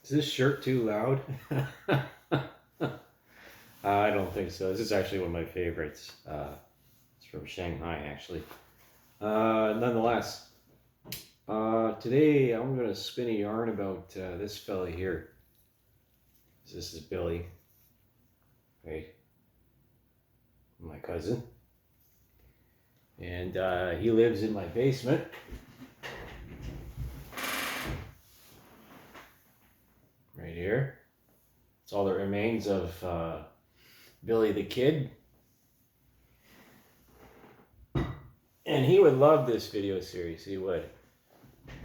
Is this shirt too loud? I don't think so. This is actually one of my favorites. It's from Shanghai, actually. Nonetheless, today I'm going to spin a yarn about this fella here. This is Billy, right? My cousin. And he lives in my basement. Right here. It's all that remains of Billy the Kid. And he would love this video series. He would.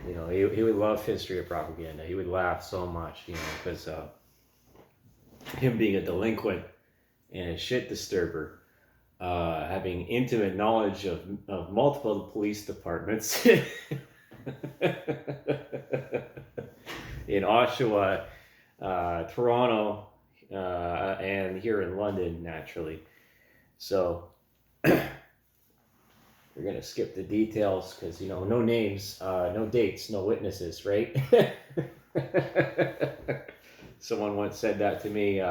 You know, he would love History of Propaganda. He would laugh so much, you know, because him being a delinquent and a shit disturber, having intimate knowledge of multiple police departments in Oshawa, Toronto, and here in London, naturally. So we're going to skip the details because, you know, no names, no dates, no witnesses, right? Someone once said that to me.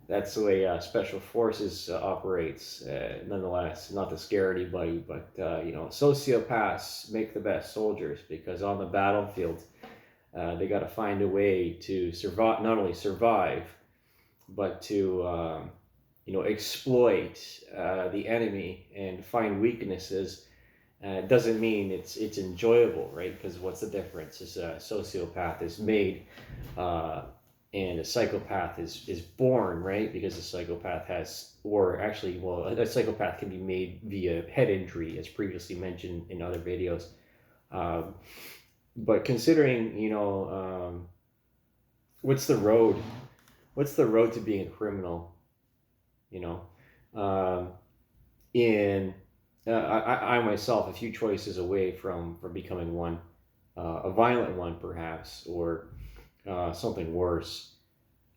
That's the way Special Forces operates. Nonetheless, not to scare anybody, but, you know, sociopaths make the best soldiers because on the battlefield, they got to find a way to survive, not only survive, but to you know, exploit the enemy and find weaknesses. Doesn't mean it's enjoyable, right? Because what's the difference? Is a sociopath is made, and a psychopath is born, right? Because a psychopath has, or actually, well, a psychopath can be made via head injury, as previously mentioned in other videos. But considering, you know, what's the road? What's the road to being a criminal? You know, I myself a few choices away from becoming one, a violent one perhaps, or something worse.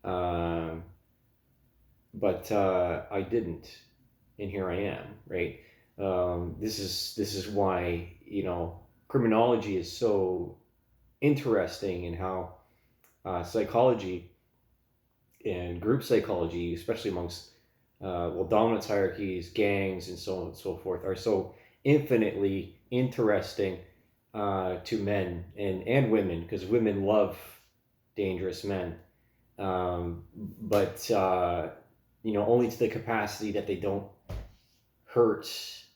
But I didn't, and here I am. Right. This is why, you know, criminology is so interesting, and how psychology and group psychology, especially amongst well, dominance hierarchies, gangs, and so on and so forth, are so infinitely interesting to men and women, because women love dangerous men, but you know, only to the capacity that they don't hurt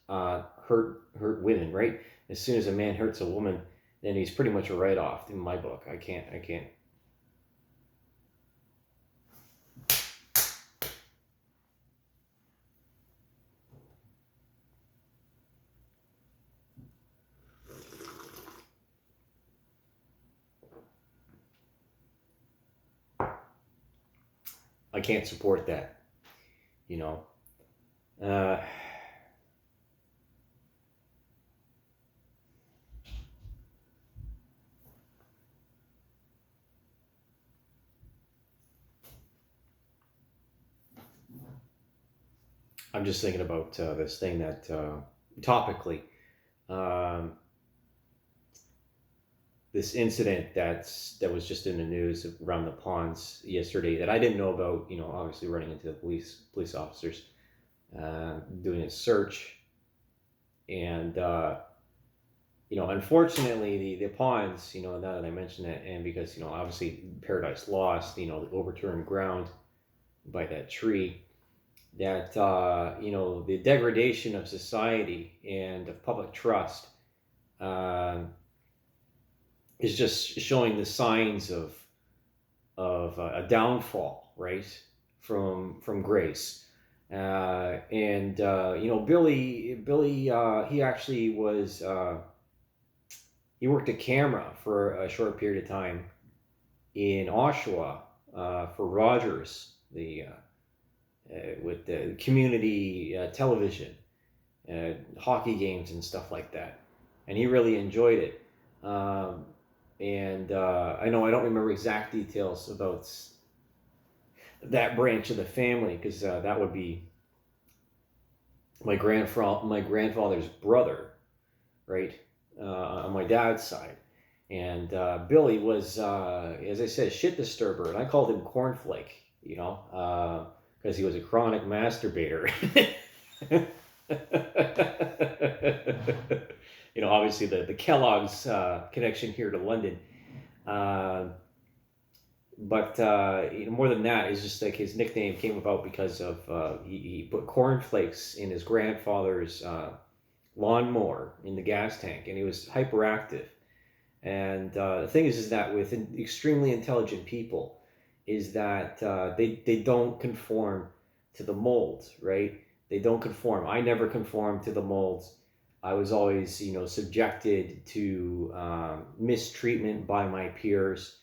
hurt women. Right? As soon as a man hurts a woman, then he's pretty much a write-off in my book. I can't support that, you know. Uh, I'm just thinking about this thing that topically, um, this incident that was just in the news around the ponds yesterday that I didn't know about. You know, obviously running into the police officers doing a search, and you know, unfortunately, the ponds. You know, now that I mention it, and because, you know, obviously Paradise Lost, you know, the overturned ground by that tree, that you know, the degradation of society and of public trust is just showing the signs of a downfall, right, from grace. And you know, Billy, he actually was he worked a camera for a short period of time in Oshawa for Rogers, the with the community television, hockey games and stuff like that, and he really enjoyed it. And I know I don't remember exact details about that branch of the family, because that would be my grandfather's brother, right, on my dad's side. And Billy was, as I said, shit disturber, and I called him Cornflake, because he was a chronic masturbator. Obviously the Kellogg's connection here to London. Uh, but more than that, it's just like his nickname came about because of he put cornflakes in his grandfather's lawnmower in the gas tank, and he was hyperactive. And the thing is that with extremely intelligent people, is that they don't conform to the mold, right? They don't conform. I never conformed to the molds. I was always, subjected to mistreatment by my peers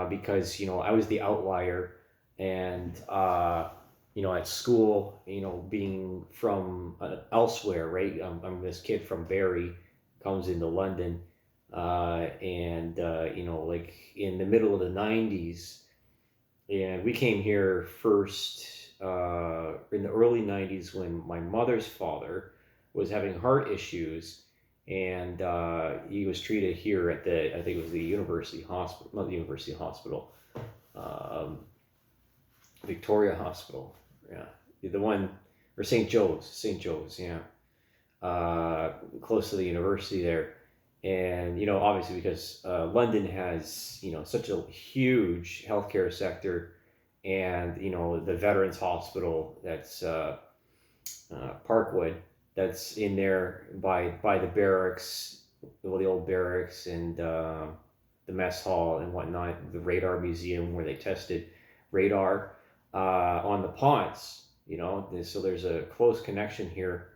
because, I was the outlier. And, at school, being from elsewhere, right? I'm this kid from Barrie, comes into London. Like in the middle of the 90s, and we came here first in the early 90s when my mother's father was having heart issues, and he was treated here at I think it was the University Hospital, not the University Hospital, um, Victoria Hospital, yeah, the one, or St. Joe's, yeah, close to the university there. And obviously because London has such a huge healthcare sector, and the Veterans Hospital, that's Parkwood, that's in there by the barracks, well, the old barracks, and the mess hall and whatnot, the radar museum where they tested radar on the ponds. So there's a close connection here,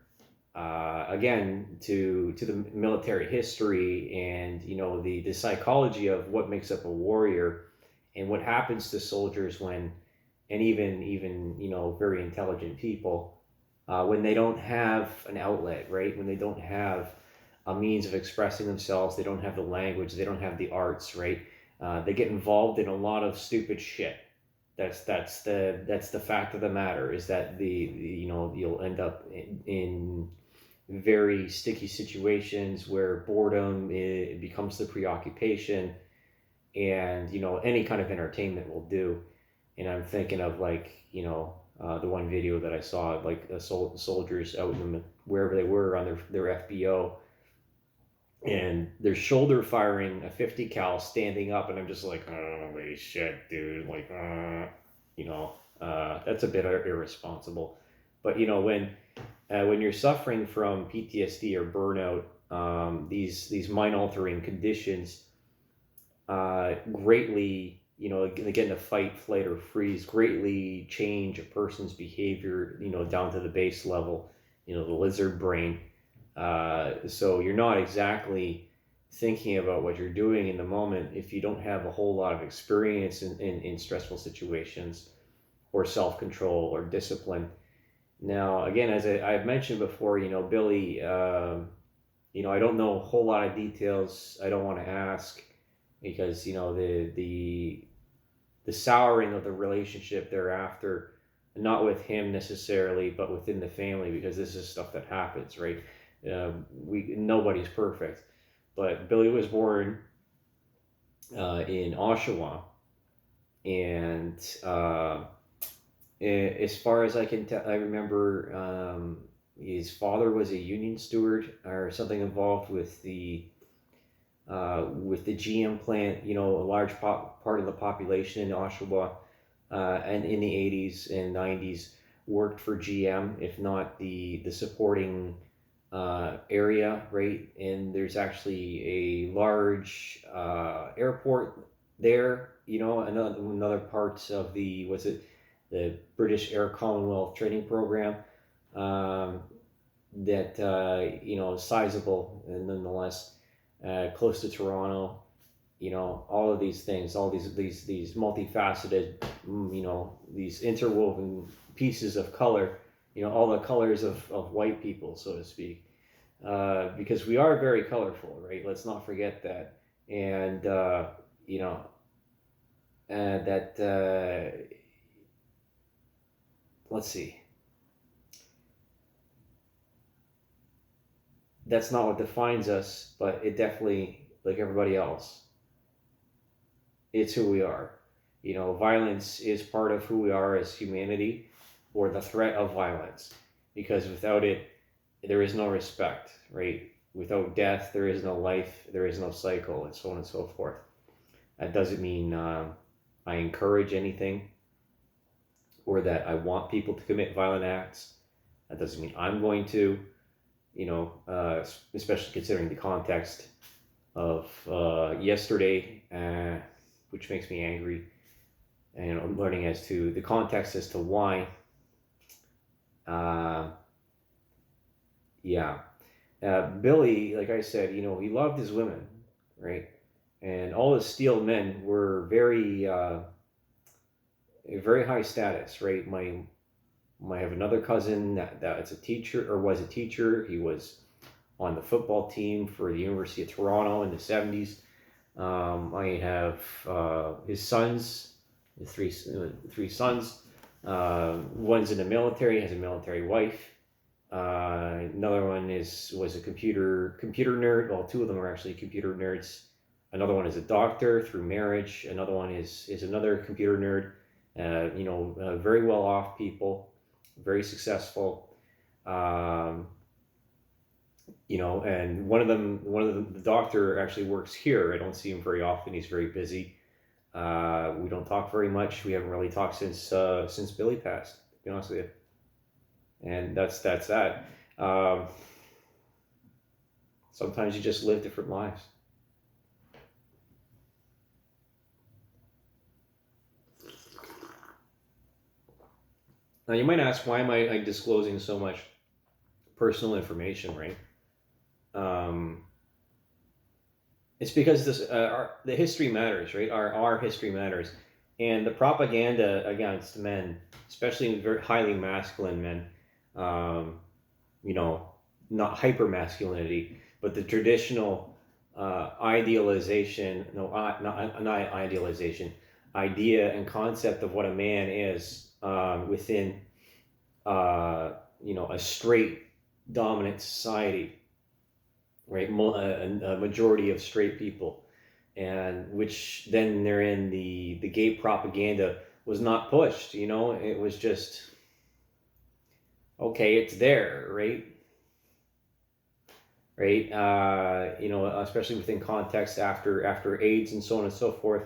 again, to the military history, and the psychology of what makes up a warrior, and what happens to soldiers when, and even very intelligent people, when they don't have an outlet, right? When they don't have a means of expressing themselves, they don't have the language, they don't have the arts, right? They get involved in a lot of stupid shit. That's the fact of the matter, is that you'll end up in very sticky situations where boredom, it becomes the preoccupation, and any kind of entertainment will do. And I'm thinking of, like, the one video that I saw, like soldiers out in wherever they were on their FBO, and they're shoulder firing a 50 cal standing up, and I'm just like, holy shit, dude, like, that's a bit irresponsible. But when you're suffering from PTSD or burnout, these mind altering conditions greatly, again, the fight, flight, or freeze, greatly change a person's behavior, down to the base level, the lizard brain. So you're not exactly thinking about what you're doing in the moment if you don't have a whole lot of experience in stressful situations, or self-control, or discipline. Now, again, as I've mentioned before, Billy, I don't know a whole lot of details. I don't want to ask, because the souring of the relationship thereafter, not with him necessarily, but within the family, because this is stuff that happens, right? Nobody's perfect, but Billy was born in Oshawa, and as far as I can tell, I remember his father was a union steward or something, involved with the GM plant. A large part of the population in Oshawa, and in the 80s and 90s, worked for GM, if not the supporting area, right? And there's actually a large airport there. Another parts of the British Air Commonwealth training program, that sizable, and nonetheless close to Toronto. All of these things, all these multifaceted, these interwoven pieces of color, all the colors of white people, so to speak, because we are very colorful, right? Let's not forget that. And let's see, that's not what defines us, but it definitely, like everybody else, it's who we are. Violence is part of who we are as humanity, or the threat of violence, because without it, there is no respect, right? Without death, there is no life, there is no cycle, and so on and so forth. That doesn't mean I encourage anything or that I want people to commit violent acts. That doesn't mean I'm going to, especially considering the context of yesterday, which makes me angry. And I'm learning as to the context as to why. Yeah. Billy, like I said, he loved his women, right? And all the steel men were very high status, right? I have another cousin that's a teacher, or was a teacher. He was on the football team for the University of Toronto in the 70s. I have his sons, his three sons. One's in the military, has a military wife. Another one was a computer nerd. Well, two of them are actually computer nerds. Another one is a doctor through marriage. Another one is another computer nerd. Very well off people, very successful. And one of them, the doctor actually works here. I don't see him very often. He's very busy. We don't talk very much. We haven't really talked since Billy passed, to be honest with you. And that's that. Sometimes you just live different lives. Now you might ask, why am I disclosing so much personal information, right? It's because the history matters, right? Our history matters, and the propaganda against men, especially very highly masculine men, not hyper masculinity, but the traditional idealization, no, not idealization, idea and concept of what a man is within, a straight dominant society, right? A majority of straight people, and which then therein the gay propaganda was not pushed. It was just, okay, it's there, right? Right. Especially within context after AIDS and so on and so forth,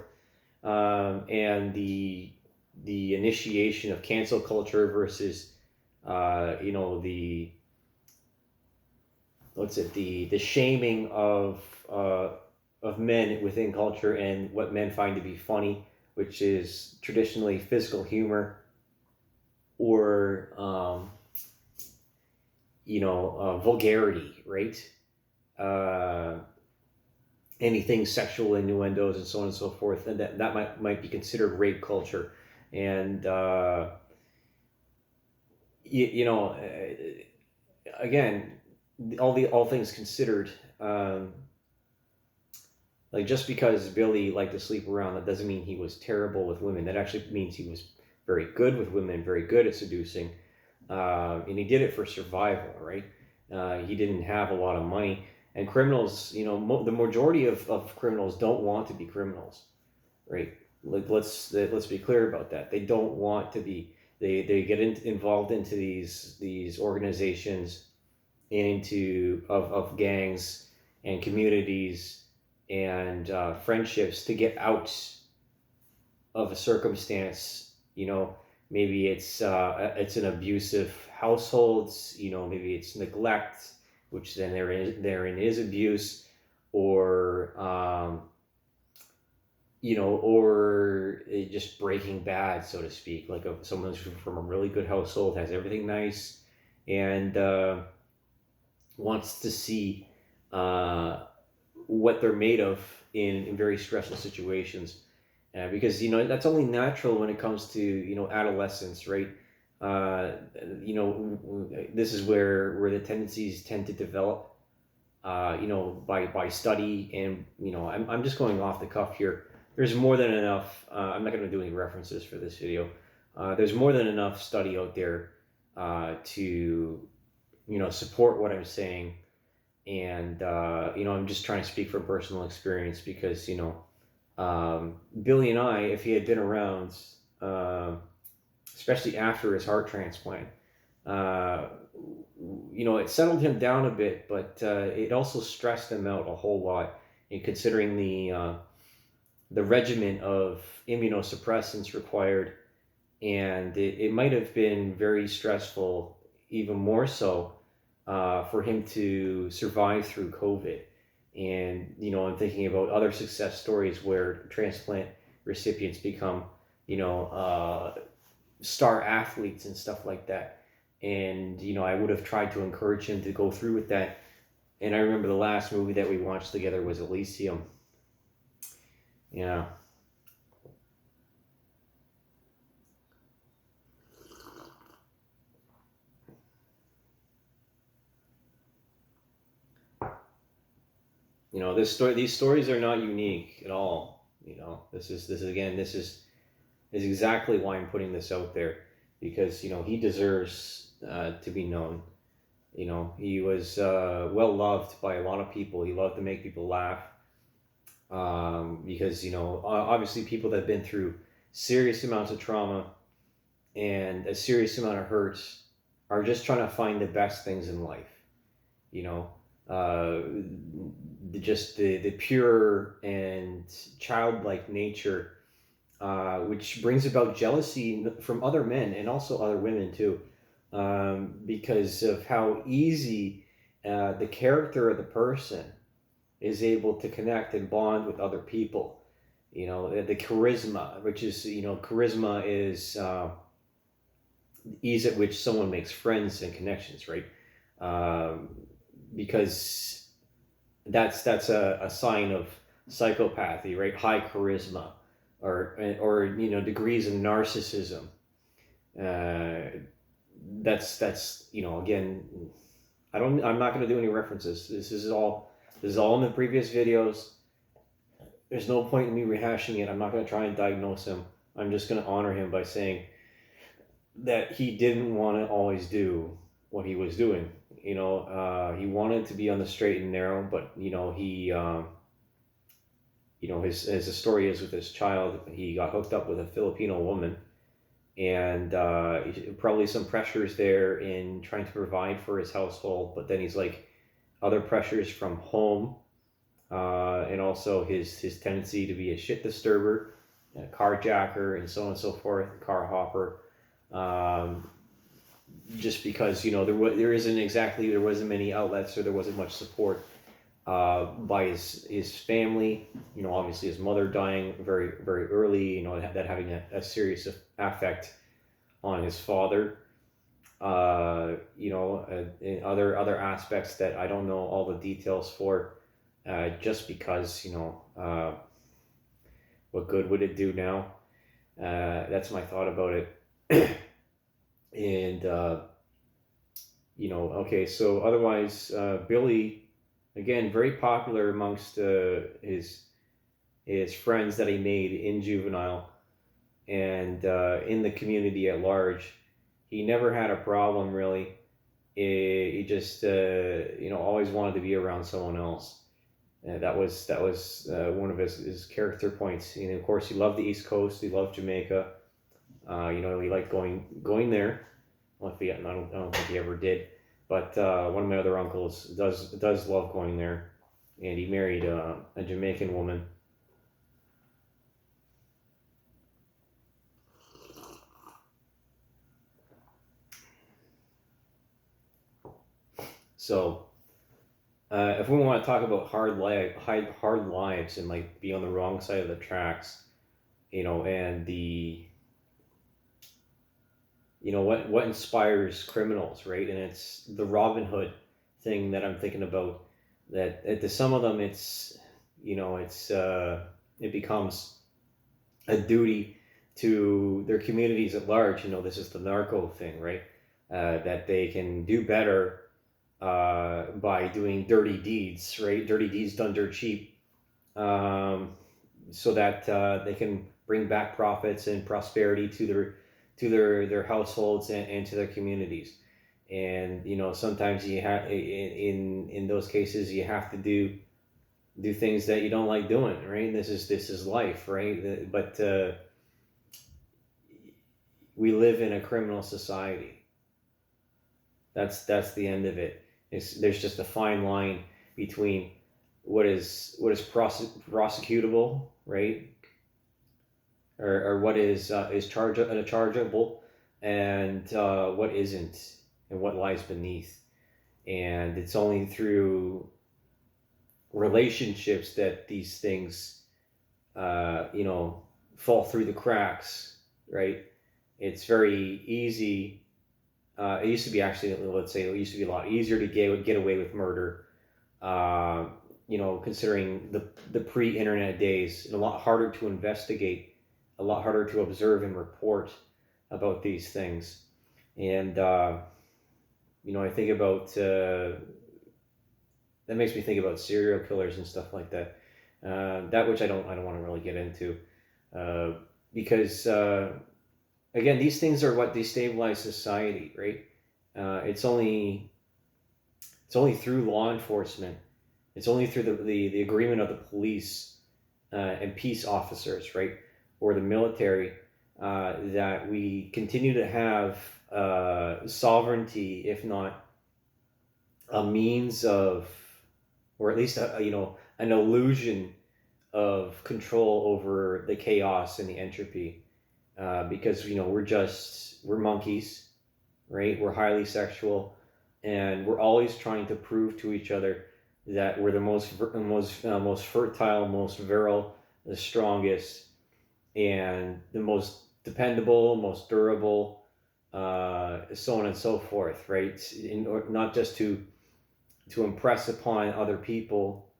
and the initiation of cancel culture versus the shaming of men within culture and what men find to be funny, which is traditionally physical humor, or vulgarity, right? Anything sexual innuendos and so on and so forth, and that might be considered rape culture. And again, all things considered, like, just because Billy liked to sleep around, that doesn't mean he was terrible with women. That actually means he was very good with women, very good at seducing, and he did it for survival, right? He didn't have a lot of money, and criminals, the majority of criminals don't want to be criminals, right? Like, let's be clear about that. They don't want to be. They get involved into these organizations and into of gangs and communities and friendships to get out of a circumstance. Maybe it's an abusive household. Maybe it's neglect, which then therein is abuse, or or just Breaking Bad, so to speak. Like someone who's from a really good household, has everything nice, and wants to see what they're made of in very stressful situations, because that's only natural when it comes to adolescence, right? This is where the tendencies tend to develop, by study, and I'm just going off the cuff here. There's more than enough. I'm not going to do any references for this video. There's more than enough study out there to support what I'm saying. And I'm just trying to speak from personal experience, because Billy and I, if he had been around, especially after his heart transplant, uh, it settled him down a bit, but it also stressed him out a whole lot. In considering the regimen of immunosuppressants required, and it might have been very stressful, even more so, for him to survive through COVID. And I'm thinking about other success stories where transplant recipients become, star athletes and stuff like that. And I would have tried to encourage him to go through with that. And I remember the last movie that we watched together was Elysium. Yeah. These stories are not unique at all. This is exactly why I'm putting this out there, because he deserves to be known. He was well loved by a lot of people. He loved to make people laugh, because obviously people that have been through serious amounts of trauma and a serious amount of hurts are just trying to find the best things in life. You know, uh, just the pure and childlike nature, which brings about jealousy from other men and also other women too, because of how easy the character of the person is able to connect and bond with other people. The charisma, which is, charisma is ease at which someone makes friends and connections, right? Um, because that's a sign of psychopathy, right? High charisma, or degrees of narcissism. Uh, that's again, I'm not going to do any references. This is all in the previous videos. There's no point in me rehashing it. I'm not going to try and diagnose him. I'm just going to honor him by saying that he didn't want to always do what he was doing. He wanted to be on the straight and narrow, but he, his as the story is with this child, he got hooked up with a Filipino woman, and probably some pressures there in trying to provide for his household. But then he's like other pressures from home, and also his tendency to be a shit disturber, a carjacker, and so on and so forth, car hopper. Um, just because there wasn't many outlets, or there wasn't much support by his family. Obviously his mother dying very very early. That having a serious effect on his father. In other aspects that I don't know all the details for. Just because what good would it do now? That's my thought about it. And okay, so otherwise, Billy, again, very popular amongst his friends that he made in Juvenile, and in the community at large. He never had a problem really. He just always wanted to be around someone else. That was one of his character points. And of course, he loved the East Coast. He loved Jamaica. He liked going there. Well, I don't think he ever did. But one of my other uncles does love going there, and he married a Jamaican woman. So if we want to talk about hard lives, and like be on the wrong side of the tracks, and the what inspires criminals, right? And it's the Robin Hood thing that I'm thinking about. That to some of them, it becomes a duty to their communities at large. This is the narco thing, right? That they can do better by doing dirty deeds, right? Dirty deeds done dirt cheap, so that they can bring back profits and prosperity to their households and to their communities. And sometimes you have in those cases you have to do do things that you don't like doing, right? This is life, right? But we live in a criminal society. That's the end of it. There's just a fine line between what is prosecutable, right, or what is chargeable, and what isn't, and what lies beneath. And it's only through relationships that these things, fall through the cracks, right? It's very easy. It used to be, actually, let's say, it used to be a lot easier to get away with murder. Uh, considering the pre-internet days, and a lot harder to investigate, a lot harder to observe and report about these things. And I think about that makes me think about serial killers and stuff like that. That which I don't want to really get into, because again, these things are what destabilize society, right? It's only through law enforcement. It's only through the agreement of the police and peace officers, right, or the military, that we continue to have sovereignty, if not a means of, or at least an illusion of control over the chaos and the entropy, because we're monkeys, right? We're highly sexual, and we're always trying to prove to each other that we're the most fertile, most virile, the strongest, and the most dependable, most durable, so on and so forth, right? Not just to impress upon other people,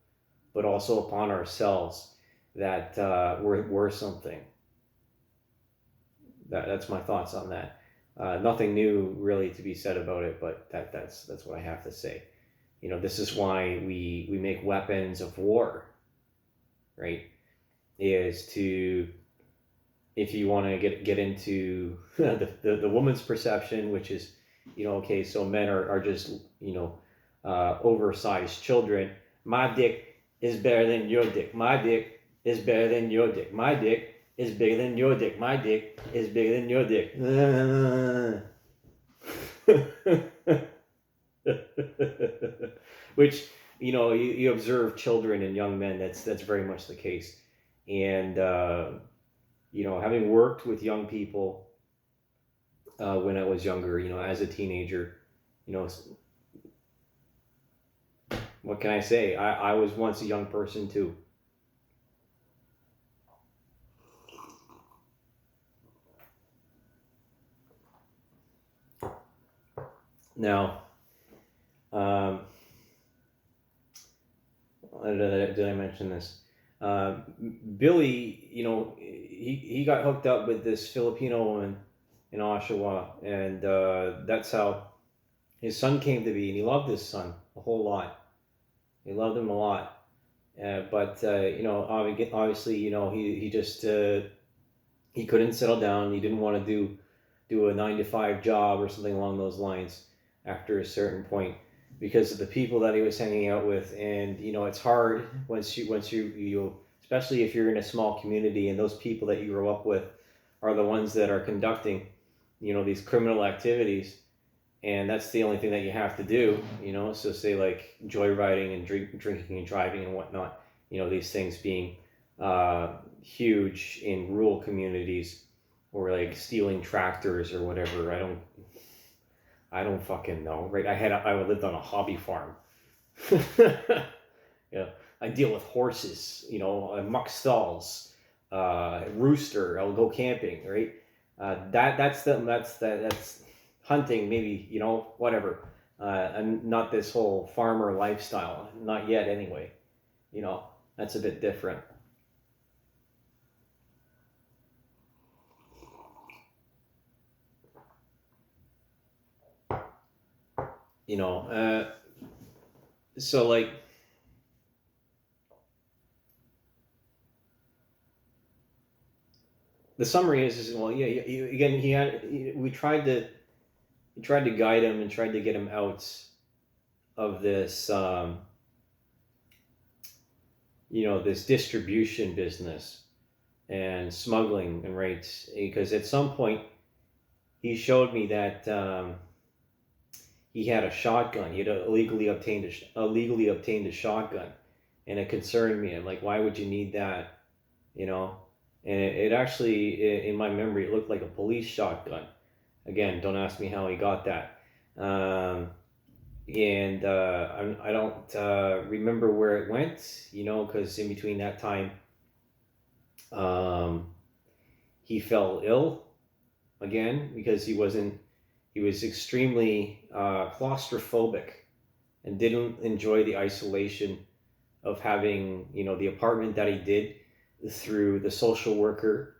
but also upon ourselves, that we're something. That's my thoughts on that. Nothing new really to be said about it, but that's what I have to say. This is why we make weapons of war, right? Is to, if you want to get into the woman's perception, which is, okay, so men are just, oversized children. My dick is better than your dick. My dick is better than your dick. My dick is bigger than your dick. My dick is bigger than your dick. Which, you observe children and young men, that's very much the case. And having worked with young people when I was younger, as a teenager, what can I say? I was once a young person too. Now, did I mention this? Billy, he got hooked up with this Filipino woman in Oshawa, and that's how his son came to be. And he loved his son a whole lot. He loved him a lot. But obviously, he just he couldn't settle down. He didn't want to do a 9 to 5 job or something along those lines after a certain point, because of the people that he was hanging out with. And it's hard once you especially if you're in a small community, and those people that you grow up with are the ones that are conducting these criminal activities, and that's the only thing that you have to do. So say like joyriding and drinking and driving and whatnot, these things being huge in rural communities, or like stealing tractors or whatever. I don't fucking know, right? I lived on a hobby farm. Yeah, I deal with horses, muck stalls, rooster. I'll go camping, right? That's hunting, maybe, whatever. And not this whole farmer lifestyle, not yet anyway. That's a bit different. So like, the summary is, well, yeah, again, we tried to guide him and tried to get him out of this this distribution business and smuggling and rates, because at some point he showed me that he had a shotgun. He had illegally obtained a shotgun, and it concerned me. I'm like, why would you need that? You know, and it actually, in my memory, it looked like a police shotgun. Again, don't ask me how he got that. And I don't remember where it went, because in between that time, um, he fell ill again because he was extremely claustrophobic and didn't enjoy the isolation of having, the apartment that he did through the social worker,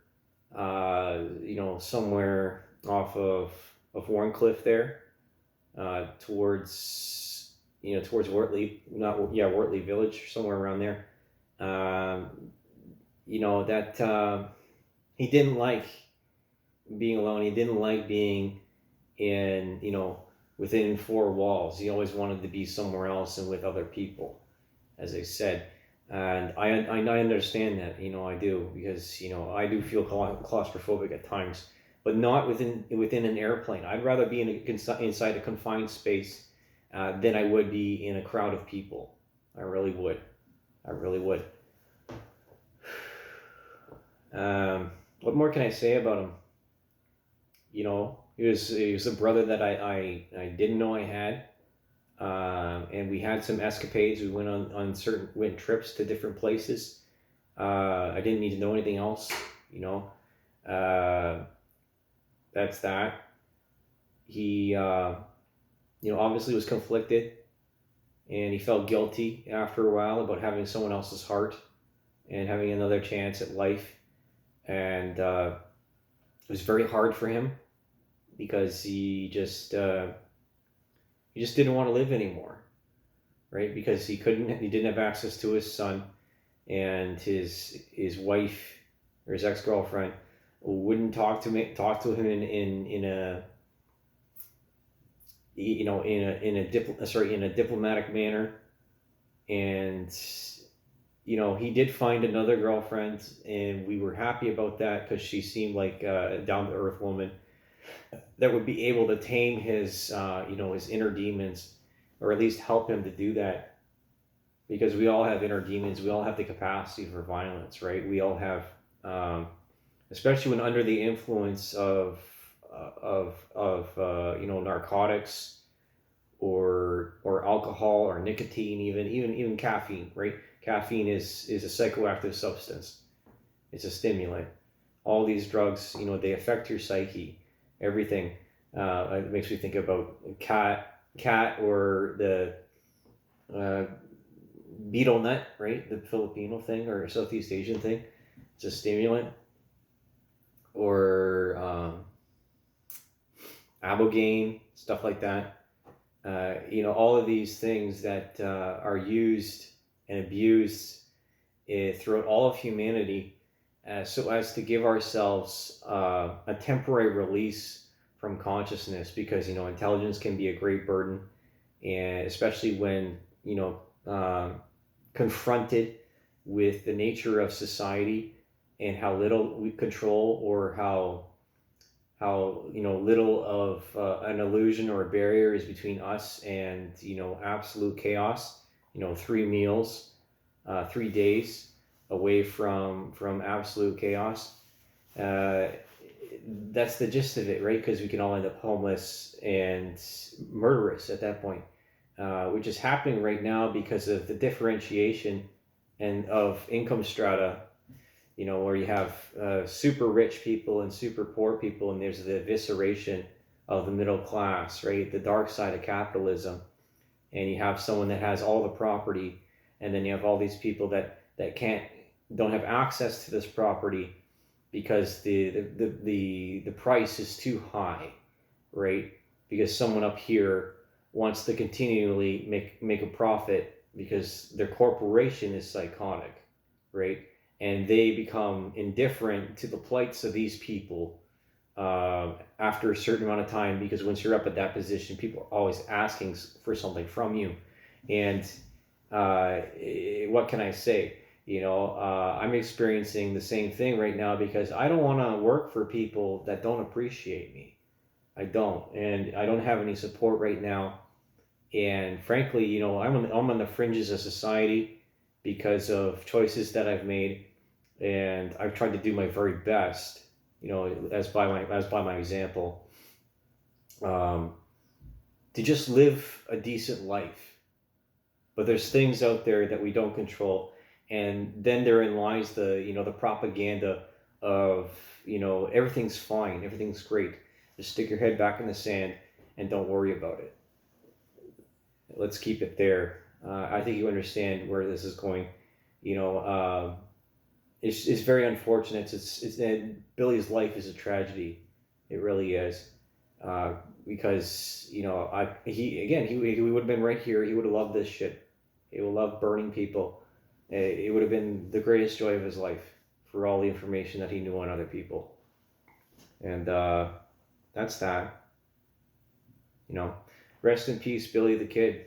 somewhere off of Warncliffe there, towards Wortley Village, somewhere around there. That he didn't like being alone. He didn't like being in, within four walls. He always wanted to be somewhere else and with other people, as I said. And I understand that, I do, because, I do feel claustrophobic at times, but not within an airplane. I'd rather be inside a confined space than I would be in a crowd of people. I really would. What more can I say about him? He was a brother that I didn't know I had. And we had some escapades. We went trips to different places. I didn't need to know anything else, that's that. He, obviously was conflicted, and he felt guilty after a while about having someone else's heart and having another chance at life. And it was very hard for him because he just didn't want to live anymore, right? Because he didn't have access to his son, and his wife or his ex-girlfriend wouldn't talk to him in a diplomatic manner. And he did find another girlfriend, and we were happy about that because she seemed like a down-to-earth woman that would be able to tame his his inner demons, or at least help him to do that, because we all have inner demons. We all have the capacity for violence, right? We all have, especially when under the influence of narcotics or alcohol or nicotine, even caffeine, right? Caffeine is a psychoactive substance. It's a stimulant. All these drugs, they affect your psyche. Everything. It makes me think about cat or the betel nut, right? The Filipino thing or Southeast Asian thing. It's a stimulant. Or Ibogaine, stuff like that. All of these things that are used and abused throughout all of humanity, so as to give ourselves a temporary release from consciousness, because intelligence can be a great burden, and especially when confronted with the nature of society and how little we control, or how little of an illusion or a barrier is between us and absolute chaos. 3 meals, 3 days away from absolute chaos. That's the gist of it, right? Because we can all end up homeless and murderous at that point, which is happening right now because of the differentiation and of income strata. Where you have super rich people and super poor people, and there's the evisceration of the middle class, right? The dark side of capitalism. And you have someone that has all the property, and then you have all these people that don't have access to this property because the price is too high, right? Because someone up here wants to continually make a profit because their corporation is psychotic, right? And they become indifferent to the plights of these people after a certain amount of time, because once you're up at that position, people are always asking for something from you. And what can I say? I'm experiencing the same thing right now because I don't want to work for people that don't appreciate me. I don't, and I don't have any support right now. And frankly, I'm on the fringes of society because of choices that I've made, and I've tried to do my very best, as by my example, um, to just live a decent life. But there's things out there that we don't control, and then therein lies the propaganda of everything's fine, everything's great. Just stick your head back in the sand and don't worry about it. Let's keep it there. I think you understand where this is going. You know, it's very unfortunate. And Billy's life is a tragedy. It really is. Uh, because he would have been right here. He would have loved this shit. He would love burning people. It would have been the greatest joy of his life for all the information that he knew on other people. And that's that. You know, rest in peace, Billy the Kid.